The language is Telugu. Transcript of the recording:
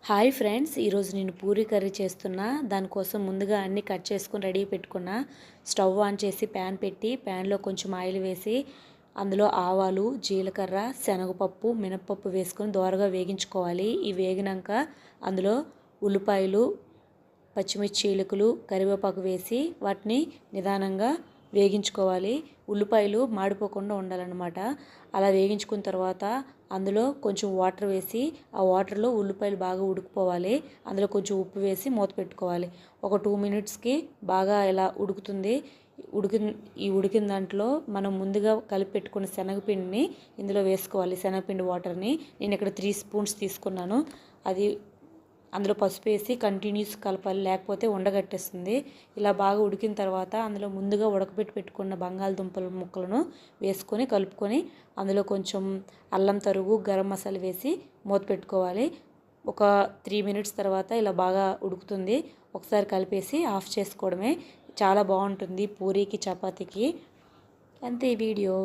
హాయ్ ఫ్రెండ్స్, ఈరోజు నేను పూరీ కర్రీ చేస్తున్నా. దానికోసం ముందుగా అన్నీ కట్ చేసుకొని రెడీ పెట్టుకున్నా. స్టవ్ ఆన్ చేసి ప్యాన్ పెట్టి ప్యాన్లో కొంచెం ఆయిల్ వేసి అందులో ఆవాలు, జీలకర్ర, శనగపప్పు, మినపప్పు వేసుకొని దోరగా వేగించుకోవాలి. ఇవి వేగినాక అందులో ఉల్లిపాయలు, పచ్చిమిర్చి చీలికలు, కరివేపాకు వేసి వాటిని నిదానంగా వేగించుకోవాలి. ఉల్లిపాయలు మాడిపోకుండా ఉండాలన్నమాట. అలా వేగించుకున్న తర్వాత అందులో కొంచెం వాటర్ వేసి ఆ వాటర్లో ఉల్లిపాయలు బాగా ఉడికిపోవాలి. అందులో కొంచెం ఉప్పు వేసి మూత పెట్టుకోవాలి. ఒక 2 మినిట్స్కి బాగా ఇలా ఉడుకుతుంది. ఉడికిన దాంట్లో మనం ముందుగా కలిపి పెట్టుకున్న శనగపిండిని ఇందులో వేసుకోవాలి. శనగపిండి వాటర్ని నేను ఇక్కడ 3 స్పూన్స్ తీసుకున్నాను. అది అందులో పసుపు వేసి కంటిన్యూస్ కలపాలి, లేకపోతే ఉండగట్టేస్తుంది. ఇలా బాగా ఉడికిన తర్వాత అందులో ముందుగా ఉడకబెట్టి పెట్టుకున్న బంగాళదుంపల ముక్కలను వేసుకొని కలుపుకొని అందులో కొంచెం అల్లం తరుగు, గరం మసాలా వేసి మూత పెట్టుకోవాలి. ఒక 3 మినిట్స్ తర్వాత ఇలా బాగా ఉడుకుతుంది. ఒకసారి కలిపేసి ఆఫ్ చేసుకోవడమే. చాలా బాగుంటుంది పూరీకి, చపాతీకి. అంతే ఈ వీడియో.